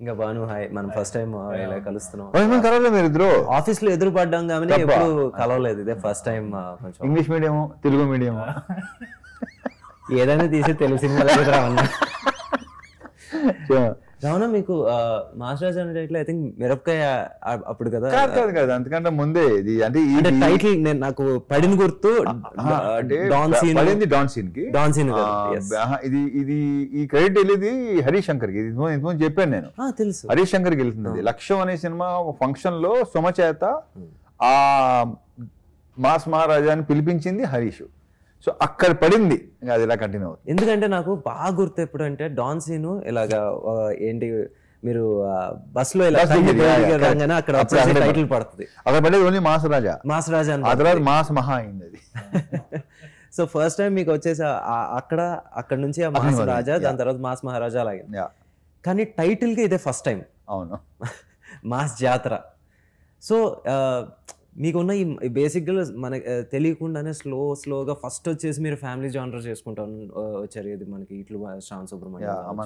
ఇంకా బాను హాయ్, మనం first time ఇలా కలుస్తున్నాం. కలవలేదు మీరు ఇద్దరు? ఆఫీస్ లో ఎదురు పడ్డాం కానీ ఎప్పుడు కలవలేదు, ఇదే ఫస్ట్ టైం. కొంచెం ఇంగ్లీష్ మీడియం తెలుగు మీడియం ఏదైనా తీసి తెలుగు సినిమా దగ్గర రావన్నా. రావణ మీకు మాస్టర్ రాజా అనే టైటిల్ ఐ థింక్ మిరపకాయ అప్పుడు కదా? కాదు కాదు, అంతకంటే ముందే ఇది. అంటే టైటిల్ నాకు పడిన గుర్తు డాన్ సీన్, పడింది డాన్ సీన్ కి. డాన్ సీన్ ఇది ఇది ఈ క్రెడిట్ వెళ్ళేది హరీష్ శంకర్ కి. ఇది ఇంతకుముందు చెప్పాను నేను, తెలుసు. హరీష్ శంకర్ కి వెళ్తుంది. లక్ష్యం అనే సినిమా ఫంక్షన్ లో సుమ చేత ఆ మాస్ మహారాజాని పిలిపించింది హరీష్. సో అక్కడ పడింది, ఇంకా అది ఇలా కంటిన్యూ అవుతుంది. ఎందుకంటే నాకు బాగా గుర్తు ఎప్పుడు అంటే డాన్ సీన్ ఇలాగా ఏంటి మీరు బస్ లో ఇలా అక్కడ టైటిల్ పడుతుంది. అక్కడ పడేది ఓన్లీ మాస్ రాజా, మాస్ రాజా, ఆ తర్వాత మాస్ మహా అయింది అది. సో ఫస్ట్ టైం మీకు వచ్చేసి అక్కడ నుంచి ఆ మాస్ రాజా, దాని తర్వాత మాస్ మహారాజా అలాగే. కానీ టైటిల్ కి ఇదే ఫస్ట్ టైం. అవును, మాస్ జాతర. సో మీకున్న ఈ బేసిక్గా మనకి తెలియకుండానే స్లోగా ఫస్ట్ వచ్చేసి మీరు ఫ్యామిలీ జానర్ చేసుకుంటా వచ్చారు. ఇది మనకి ఇట్లు శ్రావణ్ సుబ్రహ్మణ్యం, అమ్మ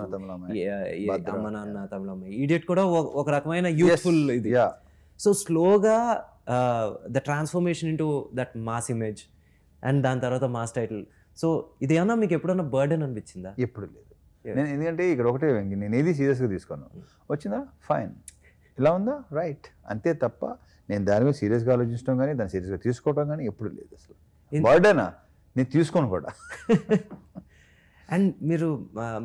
నాన్న తమిళమ్మాయి, ఈడియట్ కూడా ఒక రకమైన యూత్ఫుల్ ఇది. సో స్లోగా the transformation into that mass image and దాని తర్వాత మాస్ టైటిల్. సో ఇది ఏమన్నా మీకు ఎప్పుడన్నా బర్డెన్ అనిపించిందా? ఎప్పుడు లేదు. నేను ఎందుకంటే ఇక్కడ ఒకటే, నేను ఏది సీరియస్గా తీసుకున్నాను. వచ్చిందా ఫైన్, ఇలా ఉందా రైట్, అంతే తప్ప నేను దాని మీద సీరియస్గా ఆలోచించడం కానీ దాన్ని సీరియస్గా తీసుకోవడం కానీ ఎప్పుడు లేదు. అసలు బర్డెనా నేను తీసుకోను కూడా. అండ్ మీరు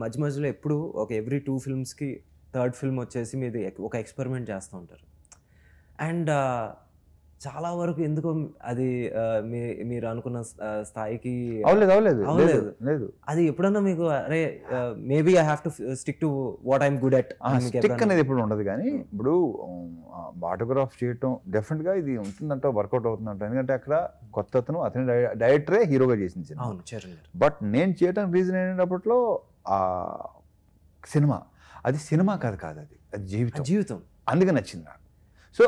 మధ్య మధ్యలో ఎప్పుడు ఒక ఎవ్రీ 2 ఫిల్మ్స్కి థర్డ్ ఫిల్మ్ వచ్చేసి మీది ఒక ఎక్స్పెరిమెంట్ చేస్తూ ఉంటారు. అండ్ చాలా వరకు ఎందుకో అది మీరు అనుకున్న స్థాయికి అవలేదు. అది ఎప్పుడన్నా మీకు అరే maybe I have to stick to what I'm good at stick అనేది ఎప్పుడు ఉండదు. కానీ ఇప్పుడు ఆటోగ్రాఫ్ చేయటం డెఫినెట్గా ఇది ఉంటుందంట, వర్కౌట్ అవుతుందంట. ఎందుకంటే అక్కడ కొత్త అతని డైరెక్టరే హీరోగా చేసింది. బట్ నేను చేయడానికి రీజన్ ఏంటప్పట్లో ఆ సినిమా, అది సినిమా కాదు, అది జీవితం. అందుకే నచ్చింది నాకు. సో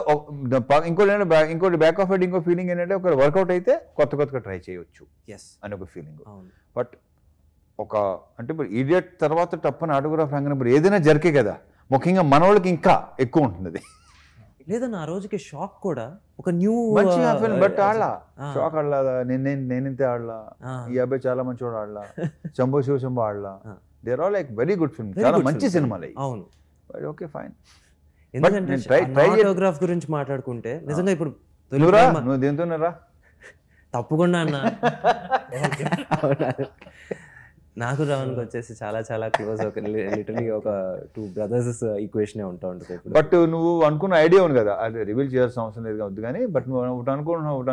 ఇంకోటి బ్యాక్ ఆఫ్ హెడ్ ఇంకో ఫీలింగ్ ఏంటంటే ఒక వర్కౌట్ అయితే కొత్తగా ట్రై చేయొచ్చు అని ఒక ఫీలింగ్. బట్ అంటే ఇప్పుడు ఈడియట్ తర్వాత టప్పని ఆటోగ్రాఫ్ రంగం ఏదైనా జరిగే కదా, ముఖ్యంగా మన వాళ్ళకి ఇంకా ఎక్కువ ఉంటుంది అది. లేదన్న ఆ రోజుకి షాక్ కూడా ఒక న్యూ బట్ ఆడలా షాక్ ఆడలా, నేనింతే ఆడలా, ఈ అబ్బాయి చాలా మంచి వాడు ఆడలా, శంభో శివశంభో ఆడలా. They are all like very good film, చాలా మంచి సినిమాలు. అవును, ఓకే ఫైన్. ఎందుకంటే ఆటోగ్రాఫ్ గురించి మాట్లాడుకుంటే నిజంగా ఇప్పుడు నువ్వు దేంతోనరా తప్పకుండా అన్న. నాకు రావణ్కి వచ్చేసి చాలా క్లోజ్, లిటరలీ ఒక 2 బ్రదర్స్ ఈక్వేషన్ ఉంటా ఉంటుంది. బట్ నువ్వు అనుకున్న ఐడియా ఉంది కదా, అది రివీల్ చేయాల్సిన అవసరం లేదు కావద్దు. కానీ బట్ నువ్వు ఒకటి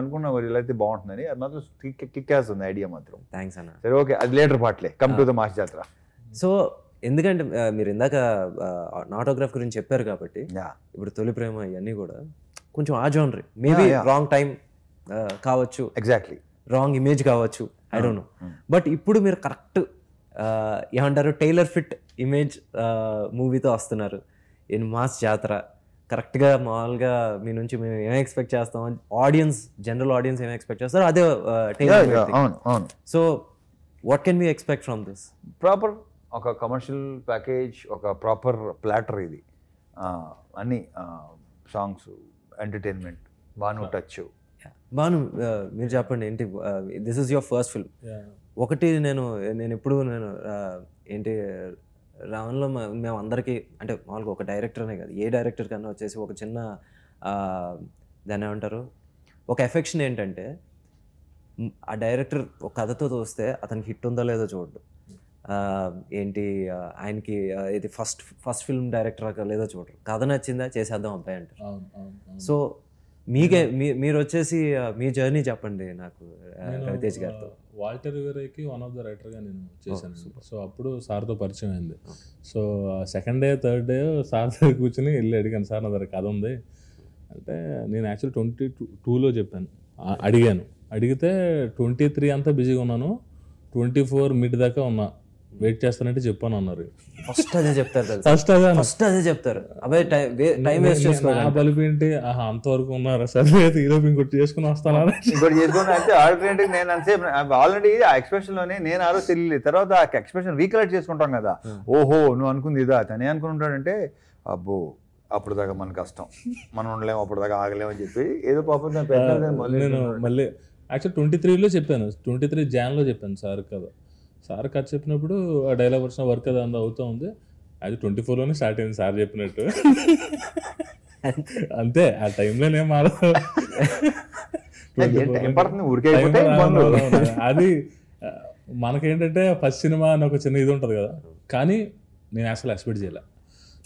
అనుకున్నావు ఇలా అయితే బాగుంటుందని, అది మాత్రం కిక్ వేస్తుంది ఐడియా మాత్రం. థ్యాంక్స్ అన్న. సరే ఓకే, అది లేటర్ పార్ట్లే, come to the Mass Jathara. So ఎందుకంటే మీరు ఇందాక ఆటోగ్రాఫ్ గురించి చెప్పారు కాబట్టి ఇప్పుడు తొలి ప్రేమ ఇవన్నీ కూడా కొంచెం ఆ జోనర్, మేబీ రాంగ్ టైం కావచ్చు, ఎగ్జాక్ట్లీ రాంగ్ ఇమేజ్ కావచ్చు, ఐ డోంట్ నో. బట్ ఇప్పుడు మీరు కరెక్ట్ ఏమంటారు టైలర్ ఫిట్ ఇమేజ్ మూవీతో వస్తున్నారు ఇన్ మాస్ జాతర. కరెక్ట్గా మామూలుగా మీ నుంచి మేము ఏం ఎక్స్పెక్ట్ చేస్తాం, జనరల్ ఆడియన్స్ ఏం ఎక్స్పెక్ట్ చేస్తారో అదే tailor. So what can we expect from this? Proper ఒక కమర్షియల్ ప్యాకేజ్, ఒక ప్రాపర్ ప్లాటర్ ఇది. అన్ని songs, entertainment, Banu touch. Banu మీరు చెప్పండి ఏంటి, this is your first film. ఒకటి నేను ఎప్పుడు ఏంటి రావణ్లో మేము అందరికీ అంటే మామూలుగా ఒక డైరెక్టర్ అనే కాదు, ఏ డైరెక్టర్ కన్నా వచ్చేసి ఒక చిన్న దాన్ని ఏమంటారు ఒక ఎఫెక్షన్ ఏంటంటే ఆ డైరెక్టర్ ఒక కథతో చూస్తే అతనికి హిట్ ఉందో లేదో చూడడు, ఏంటి ఆయనకి ఇది ఫస్ట్ ఫిల్మ్ డైరెక్టర్ లేదో చూడరు, కథ నచ్చిందా చేసేద్దాం అబ్బాయి అంటారు. సో మీరు వచ్చేసి మీ జర్నీ చెప్పండి నాకు రవితేజ్ గారితో. వాల్టర్ రివెరాకి వన్ ఆఫ్ ద రైటర్గా నేను చేశాను. సో అప్పుడు సార్తో పరిచయం అయింది. So second day third day sir దగ్గర కూర్చొని వెళ్ళి అడిగాను, సార్ నా దగ్గర కథ ఉంది అంటే. నేను యాక్చువల్ 22లో చెప్పాను, అడిగాను. అడిగితే 23 అంతా బిజీగా ఉన్నాను, 24 మిడ్ దాకా ఉన్నా వెయిట్ చేస్తానంటే చెప్పాను అన్నారు. ఫస్ట్ అదే చెప్తారు కదా, ఫస్ట్ అదే చెప్తారు. అబ్బాయి టైం వేస్ట్ చేసుకోవాలి. నా బలిపి ఏంటి, అంతవరకు ఉన్నారా సరే ఈరోజు ఇంకోటి చేసుకుని వస్తానా, ఇంకోటి చేసుకుని అంటే ఆల్టర్నేటివ్ నేను అంతసేపు ఆల్రెడీ ఆ ఎక్స్ప్రెషన్ లోనే నేను ఆ రోజు తెలియలేదు. తర్వాత ఆ ఎక్స్ప్రెషన్ రీకలెక్ట్ చేసుకుంటాం కదా, ఓహో నువ్వు అనుకుంది ఇదా, తనే అనుకుంటాడంటే అబ్బో అప్పుడు దాకా మన కష్టం, మనం ఉండలేము, అప్పుడు దాకా ఆగలేము అని చెప్పి ఏదో పాపం నేను మళ్ళీ యాక్చువల్ 23లో చెప్పాను, 23 జాన్లో చెప్పాను సార్ కదా. సార్ కథ చెప్పినప్పుడు ఆ డైలాగ్ వచ్చిన వర్క్ అది అంతా అవుతూ ఉంది. అది 24లోనే స్టార్ట్ అయింది సార్ చెప్పినట్టు. అంతే, ఆ టైంలో నేను మారదు. అది మనకేంటంటే ఫస్ట్ సినిమా అని ఒక చిన్న ఇది ఉంటుంది కదా, కానీ నేను అసలు ఎక్స్పెక్ట్ చేయలే.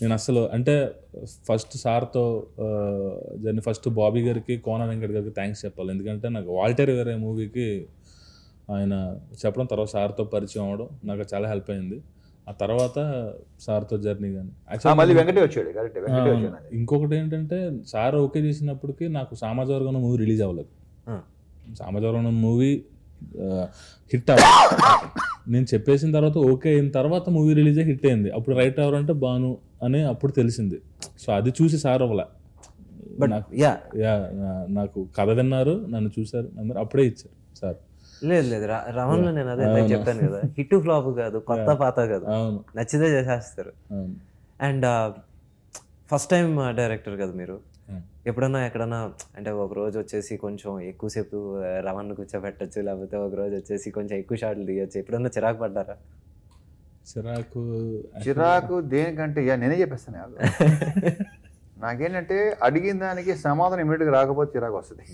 నేను అసలు అంటే ఫస్ట్ సార్తో జర్నీ, ఫస్ట్ బాబీ గారికి, కోన వెంకట్ గారికి థ్యాంక్స్ చెప్పాలి. ఎందుకంటే నాకు వాల్టర్ వేరే మూవీకి ఆయన చెప్పడం, తర్వాత సార్తో పరిచయం అవ్వడం నాకు చాలా హెల్ప్ అయింది. ఆ తర్వాత సార్తో జర్నీ కానీ ఇంకొకటి ఏంటంటే సార్ ఓకే చేసినప్పటికీ నాకు సామాజిక మూవీ రిలీజ్ అవ్వలేదు. సామాజిక మూవీ హిట్ అవ్వాలి నేను చెప్పేసిన తర్వాత ఓకే అయిన తర్వాత మూవీ రిలీజ్ హిట్ అయింది. అప్పుడు రైట్ ఎవరంటే బాను అని అప్పుడు తెలిసింది. సో అది చూసి సార్ అవ్వలే, నాకు కథ విన్నారు, నన్ను చూసారు, అప్పుడే ఇచ్చారు సార్. లేదు రమణలో నేను అదే చెప్పాను కదా, హిట్ ఫ్లాప్ కాదు, కొత్త పాత కాదు, నచ్చితే చేసేస్తారు. అండ్ ఫస్ట్ టైం డైరెక్టర్ కదా మీరు, ఎప్పుడన్నా ఎక్కడన్నా అంటే ఒక రోజు వచ్చేసి కొంచెం ఎక్కువసేపు రమణ్ కూర్చోబెట్టచ్చు, లేకపోతే ఒక రోజు వచ్చేసి కొంచెం ఎక్కువ షాట్లు తీయచ్చు, ఎప్పుడన్నా చిరాకు పడ్డారా? చిరాకు దేనికంటే నేనే చెప్పేస్తాను. నాకేంటంటే అడిగిన దానికి సమాధానం ఇమీడియట్గా రాకపోతే చిరాకు వస్తుంది.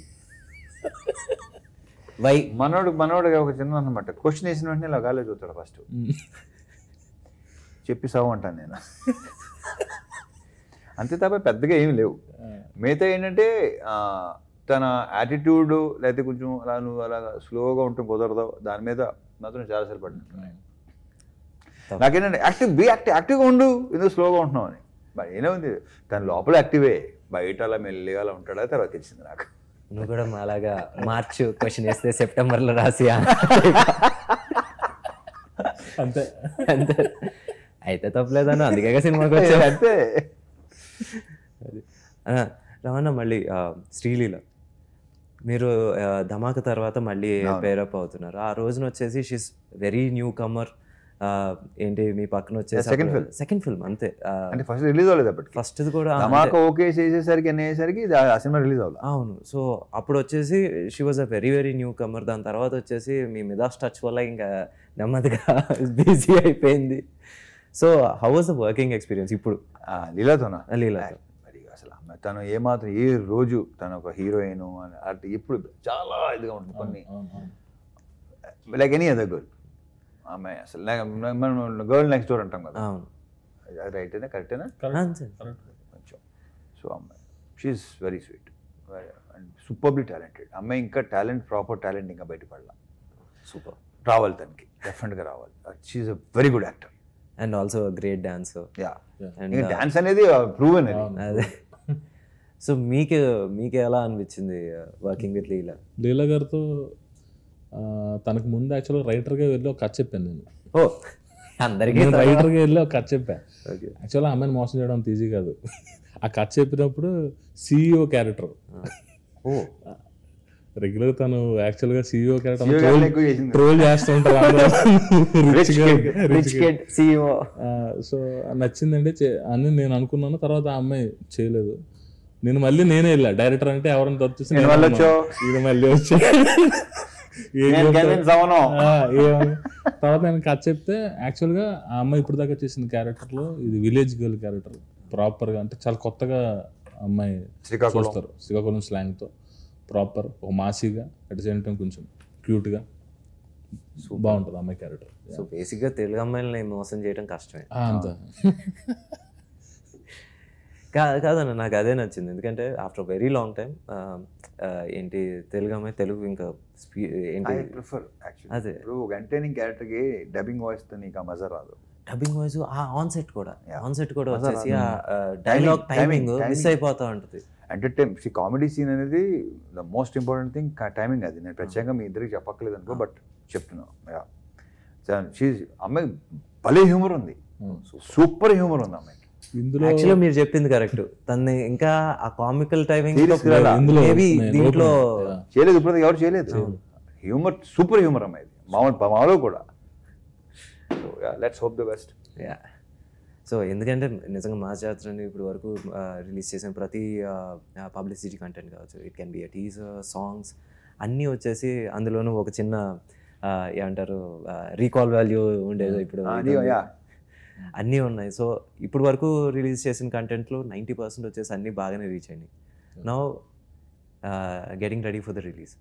మనోడు ఒక చిన్న అనమాట, క్వశ్చన్ వేసిన వెంటనే ఇలా గాలి చూస్తాడు ఫస్ట్, చెప్పి సావు అంటాను నేను. అంతే తప్ప పెద్దగా ఏమి లేవు. మిగతా ఏంటంటే తన యాటిట్యూడ్, లేకపోతే కొంచెం అలా నువ్వు అలా స్లోగా ఉంటే కుదరదు, దాని మీద మాత్రం చాలాసార్లు పడినట్టున్నాయి. నాకేంటంటే యాక్టివ్గా ఉండు, ఎందుకు స్లోగా ఉంటున్నావు అని. మరి ఏనే ఉంది, తన లోపల యాక్టివే, బయట అలా మెల్లిగా అలా ఉంటాడా తర్వాత తెలిసింది నాకు. నువ్వు కూడా అలాగా మార్చ్ క్వశ్చన్ వేస్తే సెప్టెంబర్లో రాసియా అంతే అంతే అయితే తప్పలేదన్న, అందుకే సినిమాకి వచ్చాను. అంతే. రమణ మళ్ళీ శ్రీలీల మీరు ధమాక తర్వాత మళ్ళీ పేరప్ అవుతున్నారు. ఆ రోజున వచ్చేసి షీస్ వెరీ న్యూ కమర్. ఏంటి మీ పక్కన వచ్చేసి సెకండ్ ఫిల్మ్ అంతే, అంటే ఫస్ట్ రిలీజ్ అవ్వలేదు అప్పటికి. ఫస్ట్ కూడా ఓకే చేసేసరికి అనేసరికి ఆ సినిమా రిలీజ్ అవ్వాలి. అవును. సో అప్పుడు వచ్చేసి she was a very very newcomer. దాని తర్వాత వచ్చేసి మీ మిదాస్ టచ్ వల్ల ఇంకా నెమ్మదిగా బిజీ అయిపోయింది. So how was the working experience ఇప్పుడు లీలాతోనా? లీలాతో మరి అసలు తను ఏమాత్రం ఏ రోజు తను ఒక హీరోయిన్ అంటే ఇప్పుడు చాలా ఇదిగా ఉంటుంది కొన్ని, లైక్ ఎనీ అదర్ గర్ల్. ఆమె అసలు మనం గర్ల్ నెక్స్ట్ డోర్ అంటాం కదా, అది రైటేనా కరెక్టేనా కొంచెం. సో అమ్మాయి she's very sweet and superly talented అమ్మాయి. ఇంకా టాలెంట్, ప్రాపర్ టాలెంట్ ఇంకా బయటపడాల. సూపర్ రావాలి, తనకి డెఫినెట్గా రావాలి. She's a very good actor and also great dancer. Dance అనేది ప్రూవెన్. అదే. సో మీకు ఎలా అనిపించింది వర్కింగ్ విత్ లీలా? లీలా గారితో తనకు ముందు యాక్చువల్గా రైటర్గా వెళ్ళి ఒక కథ చెప్పాను నేను. అందరికీ రైటర్గా వెళ్ళి ఒక కథ చెప్పాను. యాక్చువల్గా అమ్మాయిని మోసం చేయడం అంత ఈజీ కాదు. ఆ కథ చెప్పినప్పుడు CEO క్యారెక్టర్, రెగ్యులర్ తను యాక్చువల్గా CEO క్యారెక్టర్ ట్రోల్ చేస్తూ ఉంటారు. సో నచ్చిందండి అని నేను అనుకున్నాను. తర్వాత ఆ అమ్మాయి చేయలేదు. నేనే వెళ్ళా డైరెక్టర్ అంటే ఎవరైనా తప్పిస్తే ఇది మళ్ళీ వచ్చా. తర్వాత నేను కథ చెప్తే యాక్చువల్గా ఆ అమ్మాయి ఇప్పుడు దాకా చేసిన క్యారెక్టర్లో ఇది విలేజ్ గర్ల్ క్యారెక్టర్ ప్రాపర్గా, అంటే చాలా కొత్తగా అమ్మాయి చూస్తారు. శ్రీకాకుళం స్లాంగ్తో ప్రాపర్ ఒక మాసీగా, అట్ ద సేమ్ టైం కొంచెం క్యూట్గా బాగుంటుంది అమ్మాయి క్యారెక్టర్. సో బేసిక్గా తెలుగు అమ్మాయిలని మోసం చేయడం కష్టమే. అంతా కాదన్న, నాకు అదే నచ్చింది. ఎందుకంటే ఆఫ్టర్ వెరీ లాంగ్ టైం ఏంటి తెలుగు అమ్మాయి తెలుగు ఇంకా ఏంటి ప్రిఫర్ అదే. ఇప్పుడు ఎంటర్టైనింగ్ క్యారెక్టర్కి డబ్బింగ్ వాయిస్తో నీకు ఆ మజా రాదు. డబ్బింగ్ వాయిస్ ఆన్ సెట్ కూడా వచ్చేసి ఆ డైలాగ్ టైమింగ్ మిస్ అయిపోతూ ఉంటుంది. కామెడీ సీన్ అనేది the most important thing, timing. అది నేను ప్రత్యేకంగా మీ ఇద్దరికి చెప్పక్కలేదు అనుకో, బట్ చెప్తున్నాను. అమ్మాయి భలే హ్యూమర్ ఉంది, సూపర్ హ్యూమర్ ఉంది అమ్మాయికి. ఇందులో యాక్చువల్గా మీరు చెప్పింది కరెక్ట్. తన్ని ఇంకా ఆ కామికల్ టైమింగ్ ఇందులో దీంట్లో చేయలేదు, ఇప్పుడు ఎవరు చేయలేదు. హ్యూమర్, సూపర్ హ్యూమర్ అమ్మాయి మాలో కూడా. Let's hope the best. So ఎందుకంటే నిజంగా మాస్ జాతరని ఇప్పుడు వరకు రిలీజ్ చేసిన ప్రతి పబ్లిసిటీ కంటెంట్ కావచ్చు, it can be a teaser, songs అన్నీ వచ్చేసి అందులోనూ ఒక చిన్న ఏమంటారు రీకాల్ వాల్యూ ఉండేది. ఇప్పుడు అన్నీ ఉన్నాయి. సో ఇప్పుడు వరకు రిలీజ్ చేసిన కంటెంట్లో 90% వచ్చేసి అన్నీ బాగానే రీచ్ అయినాయి. Now getting ready for the release.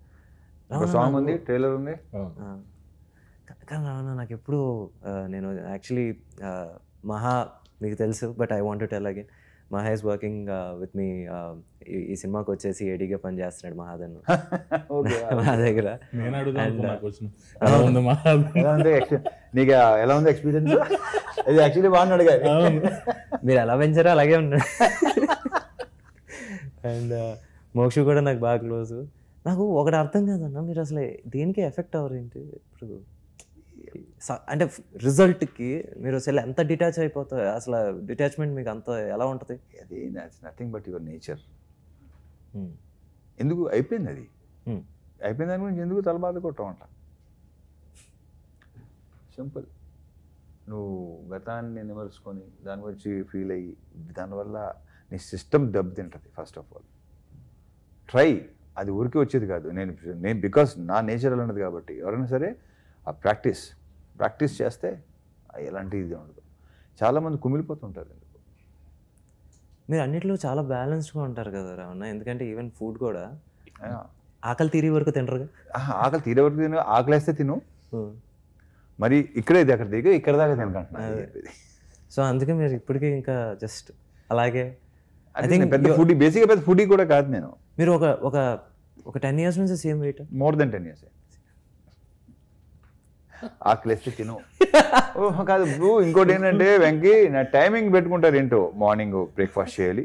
Song ఉంది, ట్రైలర్ ఉంది. కానీ నాకు ఎప్పుడు నేను యాక్చువల్లీ మహా మీకు తెలుసు, but I want to tell again, మహా ఇస్ వర్కింగ్ విత్ మీ. ఈ సినిమాకి వచ్చేసి ఏడీగా పని చేస్తున్నాడు మహాదన్ మా దగ్గర. నీకు ఎలా ఉంది ఎక్స్పీరియన్స్? ఇది యాక్చువల్లీ బాగున్నాడు కదా, మీరు ఎలా పెంచారో అలాగే ఉన్నాడు. అండ్ మోక్షు కూడా నాకు బాగా క్లోజు. నాకు ఒకటి అర్థం కాదన్నా, మీరు అసలు దేనికి ఎఫెక్ట్ అవ్వరు ఏంటి? ఇప్పుడు అంటే రిజల్ట్కి మీరు అసలు ఎంత డిటాచ్ అయిపోతారు? అసలు డిటాచ్మెంట్ మీకు అంత ఎలా ఉంటుంది? అది నథింగ్ బట్ యువర్ నేచర్. ఎందుకు అయిపోయింది, అది అయిపోయింది దాని గురించి ఎందుకు తల బాధ కొట్టమంట. సింపుల్. నువ్వు గతాన్ని నిమరుచుకొని దాని గురించి ఫీల్ అయ్యి దానివల్ల నీ సిస్టమ్ దెబ్బతింటుంది. ఫస్ట్ ఆఫ్ ఆల్ ట్రై, అది ఊరికి వచ్చేది కాదు. నేను బికాస్ నా నేచర్ అలా ఉన్నది కాబట్టి ఎవరైనా సరే ఆ ప్రాక్టీస్ చేస్తే ఎలాంటి ఇది ఉండదు. చాలామంది కుమిలిపోతుంటారు. ఎందుకు మీరు అన్నిట్లో చాలా బ్యాలెన్స్డ్గా ఉంటారు కదా రావణ. ఎందుకంటే ఈవెన్ ఫుడ్ కూడా ఆకలి తీరే వరకు తినరుగా. ఆకలి తీరే వరకు తిను, ఆకలి వేస్తే తిను, మరి ఇక్కడే ఇది అక్కడ దిగు, ఇక్కడ దాకా తినకంటున్నా. సో అందుకే మీరు ఇప్పటికీ ఇంకా జస్ట్ అలాగే. పెద్ద ఫుడ్, బేసిక్గా పెద్ద ఫుడ్ కూడా కాదు నేను. మీరు ఒక 10 years నుంచి same wait? More than 10 years. ఆకలిస్తే తిను. ఓహో కాదు బ్రూ, ఇంకోటి ఏంటంటే వెంకీ నా టైమింగ్ పెట్టుకుంటారు ఏంటో. మార్నింగ్ బ్రేక్ఫాస్ట్ చేయాలి,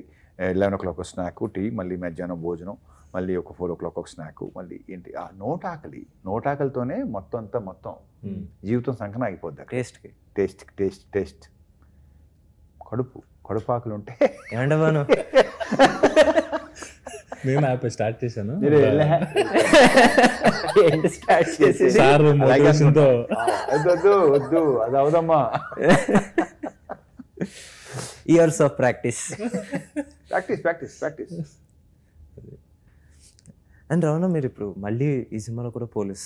11 o'clock ఒక స్నాక్, టీ, మళ్ళీ మధ్యాహ్నం భోజనం, మళ్ళీ ఒక 4 o'clock ఒక స్నాక్, మళ్ళీ ఏంటి ఆ నోటాకలితోనే మొత్తం జీవితం సంకన ఆగిపోద్ది. టేస్ట్ కడుపు ఆకలి ఉంటే ఏమంటాను. నేను యాప్ స్టార్ట్ చేశాను. వద్దు అది అవదమ్మా. Years of practice. And Ravana, మీరు ఇప్పుడు మళ్ళీ ఈ సినిమాలో కూడా పోలీస్.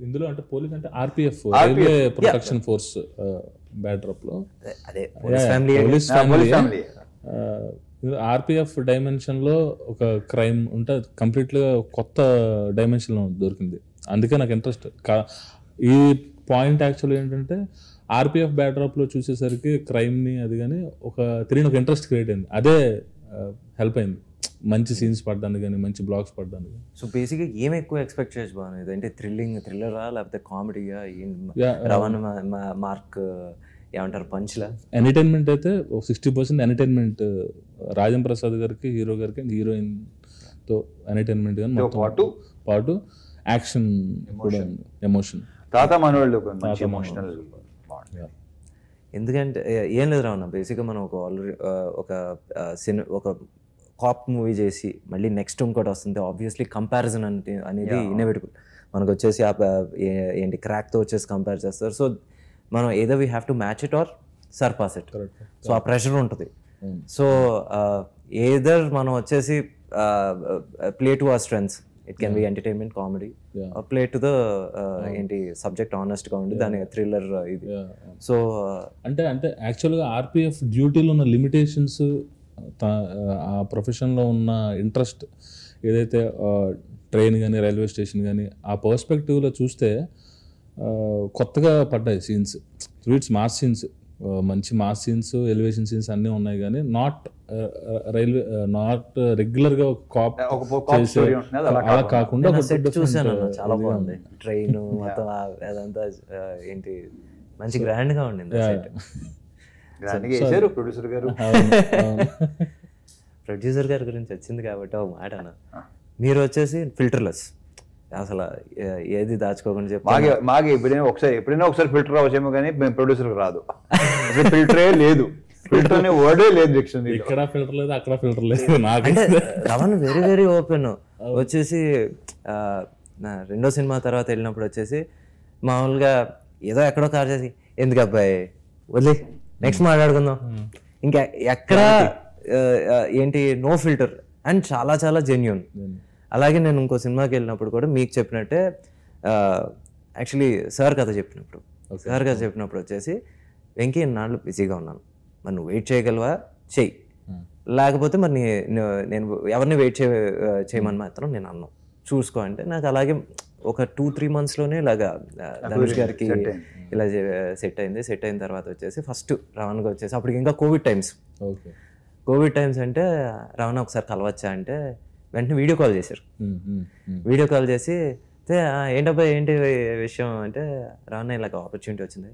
ఇందులో అంటే పోలీస్ అంటే RPF, railway protection force backdrop లో. అదే పోలీస్ ఫ్యామిలీ. ఆర్పిఎఫ్ డైమెన్షన్ లో ఒక క్రైమ్ ఉంటే కంప్లీట్గా కొత్త డైమెన్షన్ లో దొరికింది. అందుకే నాకు ఇంట్రెస్ట్. ఈ పాయింట్ యాక్చువల్గా ఏంటంటే ఆర్పిఎఫ్ బ్యాక్డ్రాప్ లో చూసేసరికి క్రైమ్ ని అది కానీ తెలియని ఒక ఇంట్రెస్ట్ క్రియేట్ అయింది. అదే హెల్ప్ అయింది మంచి సీన్స్ పడడానికి కానీ, మంచి బ్లాగ్స్ పడడానికి. సో బేసిక్గా ఏం ఎక్కువ ఎక్స్పెక్ట్ చేయొచ్చు బాగుంది అంటే థ్రిల్లరా లేకపోతే కామెడీగా? రవాణా మార్క్ ఏమంటారు పంచ్లా? ఎంటర్టైన్మెంట్ అయితే 60% ఎంటర్టైన్మెంట్. రాజం ప్రసాద్ గారికి, హీరో గారికి, హీరోయిన్ తో ఎంటర్టైన్మెంట్ కానీ పాటు యాక్షన్ కూడా, ఎమోషన్. తాత మనోళ్ళు ఎమోషనల్. ఎందుకంటే ఏం లేదు రావణ, బేసిక్గా మనం ఒక కాప్ మూవీ చేసి మళ్ళీ నెక్స్ట్ ఇంకోటి వస్తుంది. ఆబ్వియస్లీ కంపారిజన్ అనేది ఇన్నోవేటిబుల్. మనకు వచ్చేసి ఏంటి క్రాక్తో వచ్చేసి కంపేర్ చేస్తారు. సో మనం ఏదో we have to match it or surpass it. So ఆ ప్రెషర్ ఉంటుంది. సో ఏదర్ మనం వచ్చేసి play to our strengths. It can be entertainment, comedy, play to the ఏంటి సబ్జెక్ట్ ఆనెస్ట్గా ఉండి దాని థ్రిల్లర్ ఇది. సో అంటే యాక్చువల్గా ఆర్పిఎఫ్ డ్యూటీలో ఉన్న లిమిటేషన్స్, ఆ ప్రొఫెషన్లో ఉన్న ఇంట్రెస్ట్ ఏదైతే ట్రైన్ కానీ, రైల్వే స్టేషన్ కానీ, ఆ పర్స్పెక్టివ్లో చూస్తే కొత్తగా పడ్డాయి సీన్స్. స్వీట్స్ మాస్ సీన్స్, మంచి మాస్ సీన్స్, ఎలివేషన్ సీన్స్ అన్నీ ఉన్నాయి. కానీ నాట్ రెగ్యులర్గా కాప్ అలా కాకుండా చూసాను, చాలా బాగుంది. ట్రైన్ మొత్తం అదంతా ఏంటి మంచి గ్రాండ్గా ఉండింది. ప్రొడ్యూసర్ గారి గురించి వచ్చింది కాబట్టి ఒక మాట అన్న, మీరు వచ్చేసి ఫిల్టర్లెస్. అసలు ఏది దాచుకోకుండా చెప్పి మాకు ఎప్పుడైనా ఒకసారి ఫిల్టర్ అవచ్చేమో కానీ ప్రొడ్యూసర్కి రాదు, అసలు ఫిల్టరే లేదు, ఫిల్టర్ అనే వర్డే లేదు డిక్షనరీ. ఇక్కడ ఫిల్టర్ లేదు, అక్కడ ఫిల్టర్ లేదు. అంటే రమణ వెరీ వెరీ ఓపెన్. వచ్చేసి నా రెండో సినిమా తర్వాత వెళ్ళినప్పుడు వచ్చేసి మామూలుగా ఏదో ఎక్కడో కార్ చేసి ఎందుకు అబ్బాయి వదిలే నెక్స్ట్ మాట్లాడుకుందాం, ఇంకా ఎక్కడ ఏంటి నో ఫిల్టర్ అండ్ చాలా చాలా జెన్యూన్. అలాగే నేను ఇంకో సినిమాకి వెళ్ళినప్పుడు కూడా మీకు చెప్పినట్టే యాక్చువల్లీ సార్ కథ చెప్పినప్పుడు వచ్చేసి వెంకీ నాళ్ళు బిజీగా ఉన్నాను, మరి నువ్వు వెయిట్ చేయగలవా చెయ్యి, లేకపోతే మరి నేను ఎవరిని వెయిట్ చేయమని మాత్రం నేను అన్నాను చూసుకో అంటే నాకు అలాగే ఒక 2-3 monthsలోనే ఇలాగా ధనుష్ గారికి ఇలా సెట్ అయింది. సెట్ అయిన తర్వాత వచ్చేసి ఫస్ట్ రవణగా వచ్చేసి అప్పటికి ఇంకా కోవిడ్ టైమ్స్ అంటే రవణ ఒకసారి కలవచ్చా అంటే వెంటనే వీడియో కాల్ చేశారు. వీడియో కాల్ చేసి ఏంటబ్బా ఏంటి విషయం అంటే రవణ ఇలాగ ఆపర్చునిటీ వచ్చింది,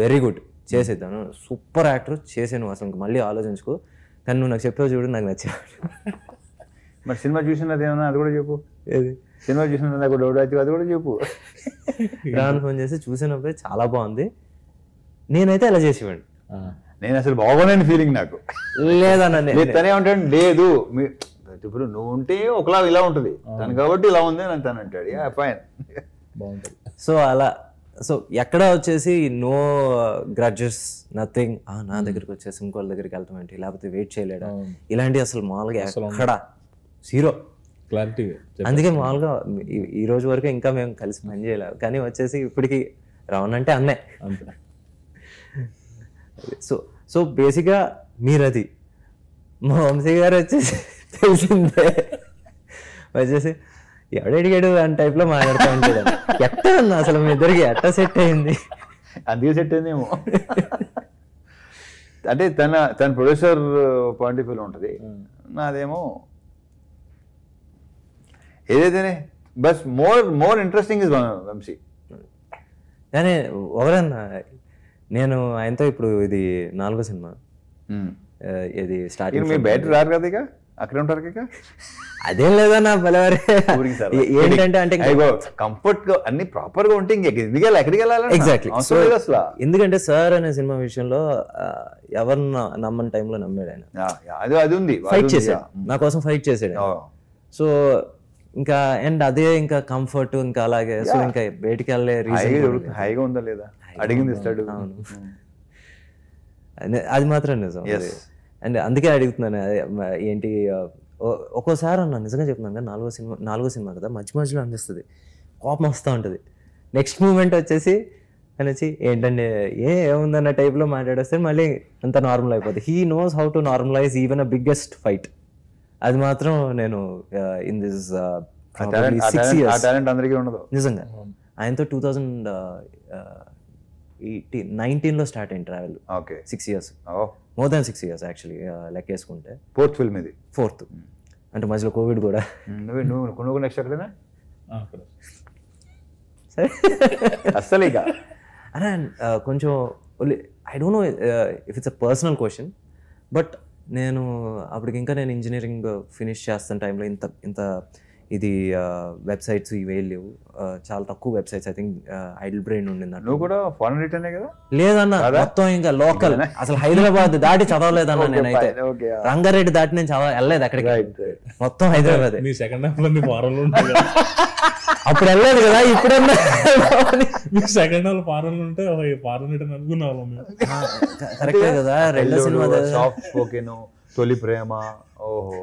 వెరీ గుడ్ చేసేద్దాను, సూపర్ యాక్టర్ చేసాను, అసలు మళ్ళీ ఆలోచించుకో, కానీ నువ్వు నాకు చెప్పావు చూడు నాకు నచ్చా. మరి సినిమా చూసినది ఏమన్నా అది కూడా చెప్పు, ఏది సినిమా చూసినది నాకు డౌట్ అయితే అది కూడా చెప్పు. రాను ఫోన్ చేసి చూసినప్పుడు చాలా బాగుంది, నేనైతే ఎలా చేసేవాడిని, నేను అసలు బాగోలేని ఫీలింగ్ నాకు లేదన్న తనే ఉంటాడు, లేదు ఇప్పుడు నువ్వు ఉంటే ఒకలా ఇలా ఉంటుంది తను కాబట్టి ఇలా ఉంది అని తను అంటాడు, ఫైన్ బాగుంటుంది. సో అలా సో ఎక్కడ వచ్చేసి నో గ్రడ్జెస్ నథింగ్, నా దగ్గరికి వచ్చేసి ఇంకోళ్ళ దగ్గరికి వెళ్తాం ఏంటి, లేకపోతే వెయిట్ చేయలేడా, ఇలాంటి అసలు మామూలుగా ఎక్కడ జీరో క్లారిటీ. అందుకే మామూలుగా ఈ రోజు వరకు ఇంకా మేము కలిసి పని చేయలేము, కానీ వచ్చేసి ఇప్పటికి రవణ అంటే అన్నే. సో బేసిక్గా మీరది మా వంశీ గారు వచ్చేసి తెలిసిందే వచ్చేసి ఎవడడిగాడు అని టైప్లో మాట్లాడుతూ ఉంటాడు. ఎట్టా అన్న అసలు మీ ఇద్దరికి ఎట్టా సెట్ అయింది? అందుకే సెట్ అయిందేమో. అంటే తన ప్రొడ్యూసర్ పాయింట్ ఆఫ్ వ్యూలో ఉంటుంది, నాదేమో ఏదైతేనే బస్ మోర్ ఇంట్రెస్టింగ్ ఇస్ వంశీ. కానీ ఒకరన్నా నేను ఆయనతో ఇప్పుడు ఇది 4వ సినిమా, ఇది స్టార్టింగ్ మీరు బయట రారు కదా, ఇక అక్కడే ఉంటారు ఇక. అదేం లేదన్నా బలవారే ఏంటంటే అంటే కంఫర్ట్ గా అన్ని ప్రాపర్ గా ఉంటే ఇంకెక్కడికి వెళ్ళాలి. ఎగ్జాక్ట్లీ. అసలు ఎందుకంటే సార్ అనే సినిమా విషయంలో ఎవరిని నమ్మని టైంలో నమ్మాడు ఆయన, అది ఉంది, ఫైట్ చేశాడు నా కోసం, ఫైట్ చేశాడు. సో ఇంకా అండ్ అదే ఇంకా కంఫర్ట్ ఇంకా అలాగే. సో ఇంకా బయటికి వెళ్ళే హైగా ఉందా లేదా అడిగింది ఇస్తాడు. అది మాత్రం నిజం. అండ్ అందుకే అడుగుతున్నాను ఏంటి ఒక్కోసారి అన్న నిజంగా చెప్తున్నాను కదా, 4వ సినిమా కదా, మధ్యలో అనిపిస్తుంది, కోపం వస్తూ ఉంటుంది. నెక్స్ట్ మూమెంట్ వచ్చేసి అనేసి ఏంటంటే ఏముందన్న టైప్లో మాట్లాడేస్తే మళ్ళీ అంత నార్మల్ అయిపోతుంది. He knows how to normalise even a biggest fight. అది మాత్రం నేను ఇన్ దిస్ 6 years అందరికీ ఉండదు నిజంగా. ఆయనతో 2019లో స్టార్ట్ అయింది travel. 6 years, more than 6 years actually లెక్కేసుకుంటే. 4th ఫిల్మ్ ఇది, 4th. అంటే మధ్యలో కోవిడ్ కూడా. నువ్వు నెక్స్ట్ ఎక్కడైనా సరే అస్సలు ఇక అరే కొంచెం I don't know if it's a personal question, but నేను అప్పటికి ఇంకా నేను ఇంజనీరింగ్ ఫినిష్ చేస్తున్న టైంలో ఇంత ఇది వెబ్సైట్స్ ఇవేం లేవు, చాలా తక్కువ websites. I think idle brain ఉండింది. నువ్వు కూడా ఫారెన్ రిటర్నే కదా? లేదన్న, మొత్తం ఇంకా లోకల్, అసలు హైదరాబాద్ దాటి చదవలేదన్న నేనైతే. రంగారెడ్డి దాటి నేను వెళ్ళలేదు అక్కడికి, మొత్తం హైదరాబాద్. అప్పుడు వెళ్ళలేదు కదా, ఇప్పుడన్నా సెకండ్ హాల్ ఫారెన్ ఉంటే ఫారెన్ రిటర్న్ అనుకున్నాము. కరెక్టే కదా. రెండో సినిమా తొలి ప్రేమ, ఓహో